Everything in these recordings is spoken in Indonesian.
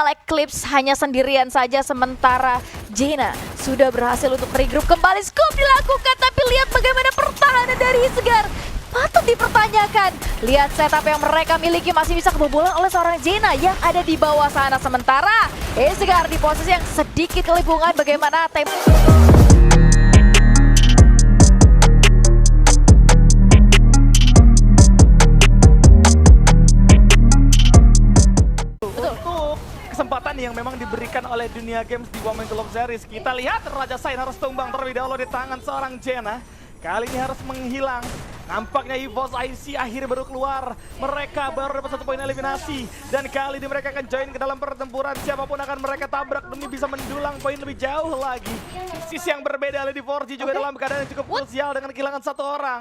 Eclipse hanya sendirian saja sementara Jaina sudah berhasil untuk regroup kembali. Scope dilakukan tapi lihat bagaimana pertahanan dari Segar. Patut dipertanyakan. Lihat setup yang mereka miliki masih bisa kebobolan oleh seorang Jaina yang ada di bawah sana. Sementara Segar di posisi yang sedikit kelipungan bagaimana tempo. Kesempatan yang memang diberikan oleh Dunia Games di Women Global Series. Kita lihat Raja Sain harus tumbang terlebih dahulu di tangan seorang Jaina. Kali ini harus menghilang. Nampaknya EVOS IC akhirnya baru keluar. Mereka baru dapat 1 poin eliminasi. Dan kali ini mereka akan join ke dalam pertempuran. Siapapun akan mereka tabrak demi bisa mendulang poin lebih jauh lagi. Sisi yang berbeda, Lady 4G juga dalam keadaan yang cukup krusial dengan kehilangan 1 orang.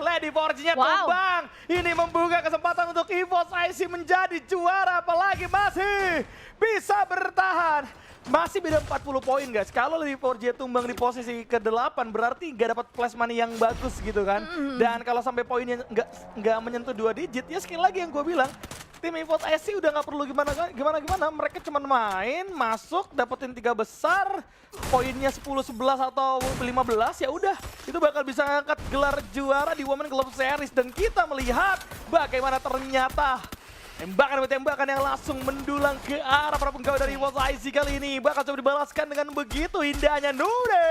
Lady 4G-nya tumbang. Ini membuka kesempatan untuk EVOS IC menjadi juara. Apalagi masih bisa bertahan. Masih beda 40 poin guys. Kalau Lady 4G tumbang di posisi ke-8 berarti nggak dapat place money yang bagus gitu kan. Dan kalau sampai poinnya nggak menyentuh 2 digit, ya sekali lagi yang gue bilang, tim EVOS IC udah nggak perlu gimana. Mereka cuma main, masuk, dapetin 3 besar, poinnya 10, 11 atau 15, ya udah itu bakal bisa ngangkat gelar juara di Women Global Series. Dan kita melihat bagaimana ternyata tembakan yang langsung mendulang ke arah para penggawa dari EVOS IC kali ini. Bakal coba dibalaskan dengan begitu indahnya. Nude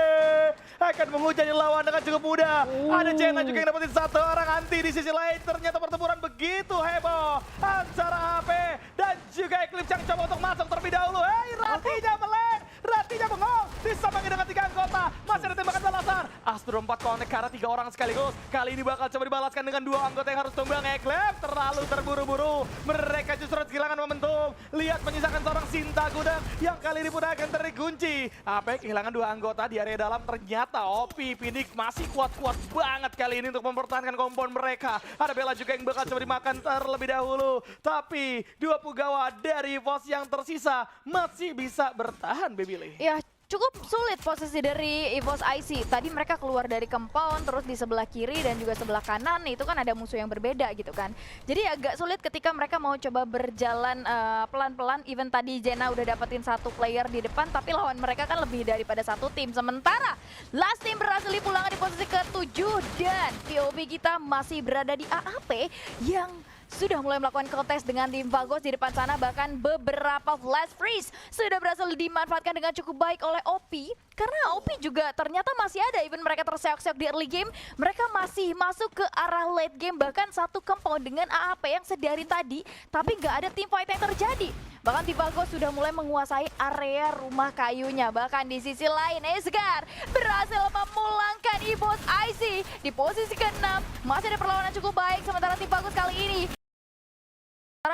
akan menghujani lawan dengan cukup mudah. Ada Jaina juga yang dapetin 1 orang anti di sisi lain. Ternyata pertempuran begitu heboh antara AP dan juga Eclipse yang coba untuk masuk terlebih dahulu. Ratinya melek, Ratinya bengong, disambangi dengan 3 anggota. Masih ada tembakan balasan. Astro 4 connect karena 3 orang sekaligus. Kali ini bakal coba dibalaskan dengan 2 anggota yang harus tumbang. Eclipse terlalu terburu-buru. Mereka justru kehilangan momentum. Lihat menyisakan seorang Sinta Gudang yang kali ini pun akan terkunci. AP kehilangan 2 anggota di area dalam. Ternyata OP Phoenix masih kuat-kuat banget kali ini untuk mempertahankan kompon mereka. Ada Bella juga yang bakal coba dimakan terlebih dahulu. Tapi 2 penggawa dari EVOS yang tersisa masih bisa bertahan, Baby Lee. Ya, cukup sulit posisi dari EVOS IC. Tadi mereka keluar dari compound, terus di sebelah kiri dan juga sebelah kanan itu kan ada musuh yang berbeda gitu kan. Jadi agak sulit ketika mereka mau coba berjalan pelan-pelan. Even tadi Jaina udah dapetin 1 player di depan, tapi lawan mereka kan lebih daripada 1 tim. Sementara last team berhasil dipulangkan di posisi ke-7 dan POV kita masih berada di AAP yang sudah mulai melakukan kontes dengan tim Vagos di depan sana. Bahkan beberapa flash freeze sudah berhasil dimanfaatkan dengan cukup baik oleh OP. Karena OP juga ternyata masih ada, even mereka terseok-seok di early game, mereka masih masuk ke arah late game. Bahkan 1 compound dengan AAP yang sedari tadi, tapi nggak ada team fight yang terjadi. Bahkan tim Vagos sudah mulai menguasai area rumah kayunya. Bahkan di sisi lain, Segar berhasil memulangkan EVOS IC di posisi ke-6. Masih ada perlawanan cukup baik, sementara tim Vagos kali ini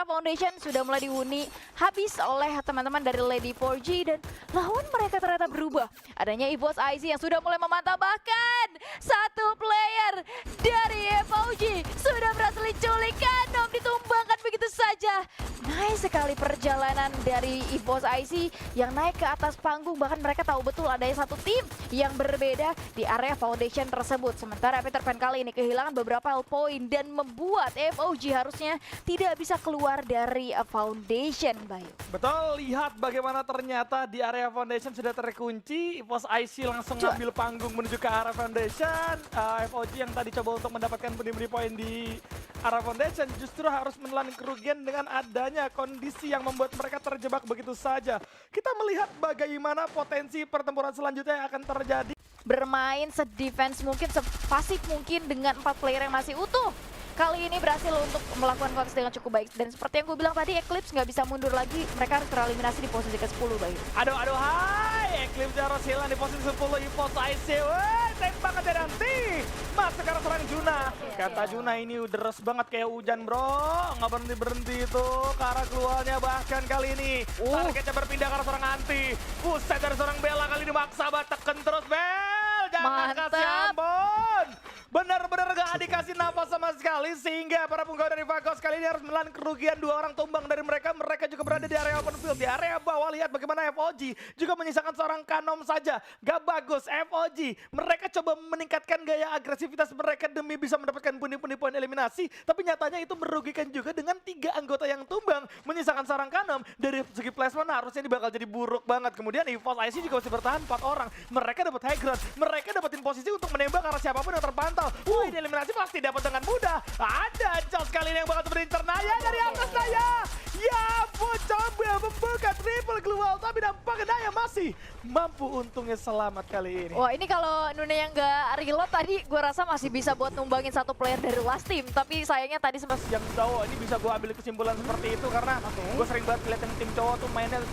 Foundation sudah mulai dihuni habis oleh teman-teman dari Lady 4G dan lawan mereka ternyata berubah. Adanya EVOS IC yang sudah mulai memantau, bahkan 1 player dari FOG sudah berhasil diculik. Kanom ditumbangkan begitu saja. Nice sekali perjalanan dari EVOS IC yang naik ke atas panggung. Bahkan mereka tahu betul adanya 1 tim yang berbeda di area Foundation tersebut. Sementara Peter Pan kali ini kehilangan beberapa poin dan membuat FOG harusnya tidak bisa keluar dari Foundation, Bayu. Betul, lihat bagaimana ternyata di area Foundation sudah terkunci. EVOS IC langsung ngambil panggung menuju ke arah Foundation. FOG yang tadi coba untuk mendapatkan benih-benih poin di arah Foundation justru harus menelan kerugian dengan adanya kondisi yang membuat mereka terjebak begitu saja. Kita melihat bagaimana potensi pertempuran selanjutnya yang akan terjadi. Bermain se-defense mungkin, se-pasif mungkin dengan 4 player yang masih utuh. Kali ini berhasil untuk melakukan kontes dengan cukup baik. Dan seperti yang gue bilang tadi, Eclipse nggak bisa mundur lagi. Mereka harus tereliminasi di posisi ke-10, Bayu. Aduh, hai! Eclipse harus hilang di posisi 10, EVOS IC. Woi, tembakan dari nanti. Masuk ke arah serang Juna. Kata Juna ini deres banget kayak hujan, bro. Nggak berhenti-berhenti itu ke arah keluarnya. Bahkan kali ini targetnya berpindah ke arah serang anti. Buset dari seorang Bella kali ini maksa banget, teken terus, Bel. Jangan kasih ampun. Benar-benar gak dikasih nafas sama sekali sehingga para penggawa dari Vagos kali ini harus menelan kerugian 2 orang tumbang dari mereka. Mereka juga berada di area open field. Di area bawah lihat bagaimana FOG juga menyisakan seorang Kanom saja. Gak bagus FOG. Mereka coba meningkatkan gaya agresivitas mereka demi bisa mendapatkan pundi-pundi poin eliminasi. Tapi nyatanya itu merugikan juga dengan 3 anggota yang tumbang. Menyisakan seorang Kanom. Dari segi placement harusnya ini bakal jadi buruk banget. Kemudian EVOS IC juga masih bertahan 4 orang. Mereka dapat high ground. Mereka dapatin posisi untuk menembak arah siapapun yang terpantau. Wih, ini eliminasi pasti dapat dengan mudah. Ada Charles kali ini yang bakal berincer Naya dari atas Naya. Ya ampun, coba membuka triple global. Tapi nampaknya Naya masih mampu, untungnya selamat kali ini. Wah, ini kalau Nune yang nggak reload tadi, gue rasa masih bisa buat numbangin 1 player dari last team. Tapi sayangnya tadi sempat Yang cowok ini bisa gue ambil kesimpulan seperti itu karena gue sering banget lihat yang tim cowok tuh mainnya.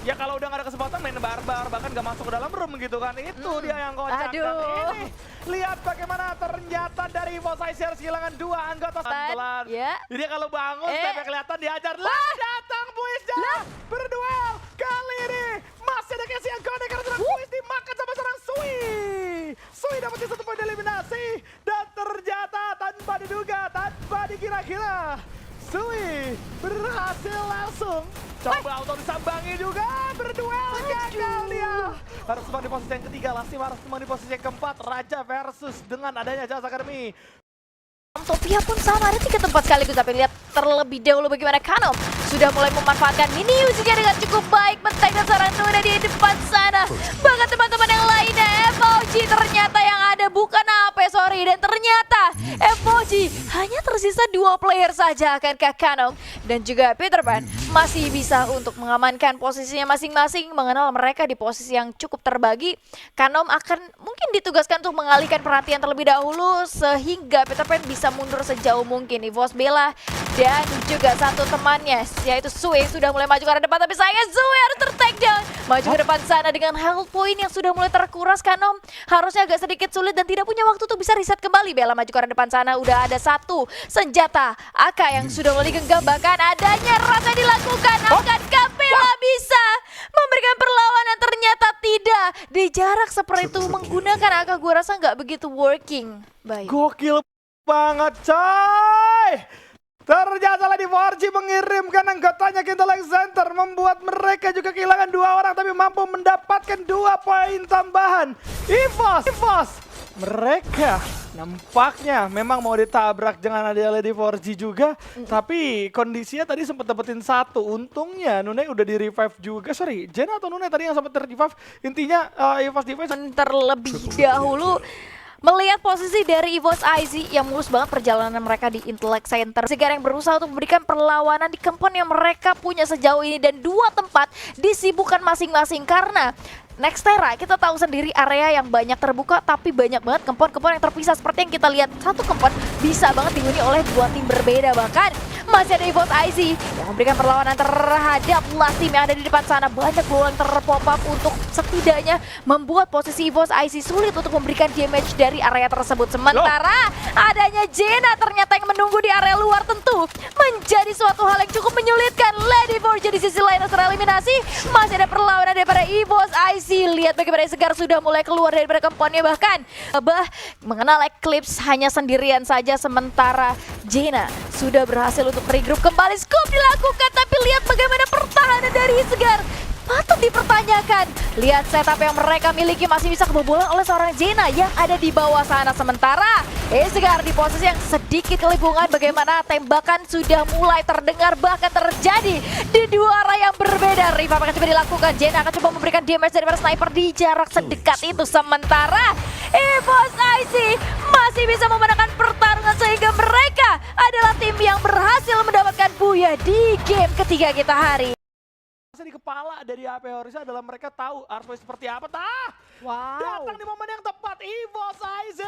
Ya kalau udah gak ada kesempatan main barbar, bahkan gak masuk ke dalam room gitu kan. Itu dia yang kocak. Dan ini, lihat bagaimana ternyata dari EVOS IC harus kehilangan 2 anggota santelan. Jadi kalau bangun, sampai kelihatan diajar. Lah datang Buisnya berduel. Kali ini masih ada Casey yang connect karena sedang Buis dimakan sama seorang Sui. Sui dapetin 1 poin eliminasi. Dan ternyata tanpa diduga, tanpa dikira-kira, Sui berhasil langsung coba auto disambangi juga, berduel gagal dia. Harus di posisi yang ketiga, Lastim harus di posisi yang keempat. Raja versus dengan adanya Jazz Academy. Topia pun sama, ada 3 tempat sekaligus. Tapi lihat terlebih dahulu bagaimana Kanom sudah mulai memanfaatkan mini ujinya dengan cukup baik. Mentega seorang Nuna di depan sana. Bahkan teman-teman yang lainnya, FOG ternyata yang ada bukan AP, sorry. Dan ternyata FOG hanya tersisa 2 player saja. Akankah Kanom dan juga Peter Pan masih bisa untuk mengamankan posisinya masing-masing, mengenal mereka di posisi yang cukup terbagi. Kanom akan mungkin ditugaskan untuk mengalihkan perhatian terlebih dahulu sehingga Peter Pan bisa mundur sejauh mungkin. EVOS Bella dan juga 1 temannya yaitu Sui sudah mulai maju ke arah depan, tapi sayangnya Sui harus ter-take down. Maju ke depan sana dengan health point yang sudah mulai terkuras. Kanom harusnya agak sedikit sulit dan tidak punya waktu untuk bisa reset kembali. Bella maju ke arah depan sana, udah ada 1 senjata AK yang sudah mulai genggam, bahkan adanya rasa dilakukan. Akankah Bella bisa memberikan perlawanan? Ternyata tidak. Di jarak seperti itu menggunakan AK gue rasa nggak begitu working. Baik. Gokil banget coy. Ternyata Lady 4G mengirimkan anggotanya ke Intellect Center, membuat mereka juga kehilangan 2 orang tapi mampu mendapatkan 2 poin tambahan. EVOS mereka nampaknya memang mau ditabrak dengan ada Lady 4G juga, tapi kondisinya tadi sempat dapetin 1. Untungnya Nune udah di revive juga. Sorry, Jen atau Nune tadi yang sempat ter-revive. Intinya EVOS Defense terlebih dahulu melihat posisi dari EVOS IC yang mulus banget perjalanan mereka di Intellect Center. Segar yang berusaha untuk memberikan perlawanan di kempon yang mereka punya sejauh ini. Dan 2 tempat disibukkan masing-masing karena Nextera kita tahu sendiri area yang banyak terbuka tapi banyak banget kempon-kempon yang terpisah. Seperti yang kita lihat, 1 kempon bisa banget dihuni oleh 2 tim berbeda. Bahkan masih ada EVOS IC yang memberikan perlawanan terhadap last team yang ada di depan sana. Banyak peluang terpop up untuk setidaknya membuat posisi EVOS IC sulit untuk memberikan damage dari area tersebut. Sementara adanya Jena ternyata yang menunggu di area luar tentu menjadi suatu hal yang cukup menyulitkan. Lady Forge di sisi lain tereliminasi. Masih ada perlawanan daripada EVOS IC. Lihat bagaimana Segar sudah mulai keluar dari kemponnya, bahkan mengenal Eclipse hanya sendirian saja. Sementara Jena sudah berhasil untuk regroup kembali. Scoop dilakukan, tapi lihat bagaimana pertahanan dari Segar patut dipertanyakan. Lihat setup yang mereka miliki masih bisa kebobolan oleh seorang Jena yang ada di bawah sana. Sementara Segar di posisi yang sedikit kelipungan. Bagaimana tembakan sudah mulai terdengar, bahkan terjadi di 2 arah yang berbeda. Revive akan coba dilakukan. Jena akan coba memberikan damage daripada sniper di jarak sedekat itu. Sementara EVOS IC masih bisa memenangkan pertarungan sehingga mereka adalah tim yang berhasil mendapatkan buya di game ketiga kita hari. Di kepala dari AP Horizon adalah mereka tahu harus seperti apa. Wow. Datang di momen yang tepat. EVOS IC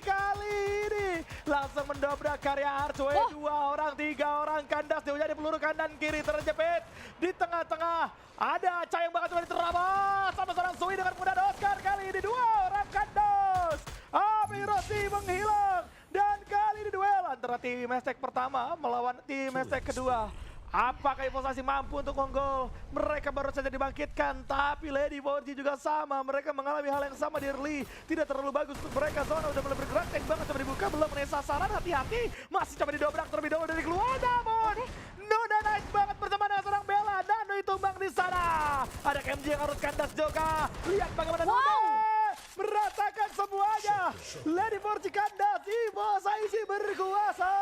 kali ini langsung mendobrak karya Archway. 2 orang, 3 orang kandas. Dia jadi peluru kanan kiri terjepit. Di tengah-tengah ada Aca yang bakal coba diterabas sama seorang Sui dengan mudah. Oscar kali ini 2 orang kandas. Api Rossi menghilang. Dan kali ini duel antara tim Mestek pertama melawan tim Mestek kedua. Apakah EVOS IC mampu untuk unggul? Mereka baru saja dibangkitkan, tapi Lady 4G juga sama. Mereka mengalami hal yang sama di early. Tidak terlalu bagus untuk mereka. Zona udah mulai bergerak, tank banget coba dibuka, belum menemukan sasaran. Hati-hati, masih coba didobrak terlebih dahulu dari keluar. Namun, Nuna naik banget bersama dengan seorang Bella. Nano tumbang di sana. Ada KMG yang harus kandas juga. Lihat bagaimana Nuna meratakan semuanya. Lady 4G kandas, EVOS IC berkuasa.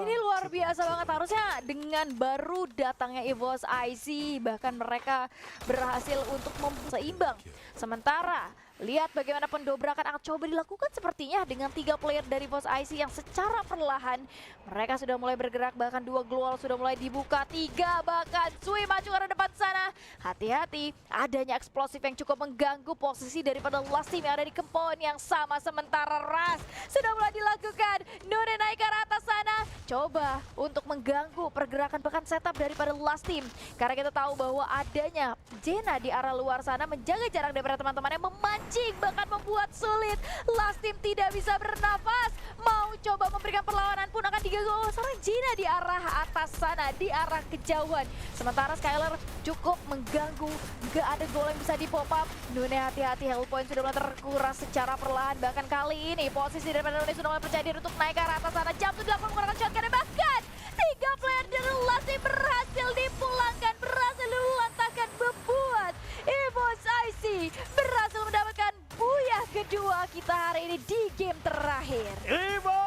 Ini luar biasa banget, harusnya dengan baru datangnya EVOS IC bahkan mereka berhasil untuk seimbang. Sementara lihat bagaimana pendobrakan akan coba dilakukan sepertinya dengan 3 player dari EVOS IC yang secara perlahan mereka sudah mulai bergerak, bahkan 2 global sudah mulai dibuka, 3 bahkan Sui maju ke arah depan sana. Hati-hati, adanya eksplosif yang cukup mengganggu posisi daripada last team yang ada di compound yang sama. Sementara Ras sudah mulai dilakukan, Nune naik ke arah atas sana, coba untuk mengganggu pergerakan bahkan setup daripada last team. Karena kita tahu bahwa adanya Jena di arah luar sana menjaga jarak daripada teman-temannya, memancing bahkan membuat sulit last team tidak bisa bernafas. Mau coba memberikan perlawanan pun akan diganggu seorang Jena di arah atas sana, di arah kejauhan. Sementara Skylar cukup mengganggu, gak ada gol yang bisa di pop up. Nune hati-hati, health point sudah mulai terkuras secara perlahan. Bahkan kali ini posisi daripada Nune sudah mulai percaya diri untuk naik ke arah atas sana. Jam 8 menggunakan shotgun dan bahkan 3 player dari last team berhasil dipulangkan, berhasil dilantahkan, membuat EVOS IC berhasil mendapatkan buyah kedua kita hari ini di game terakhir. EVOS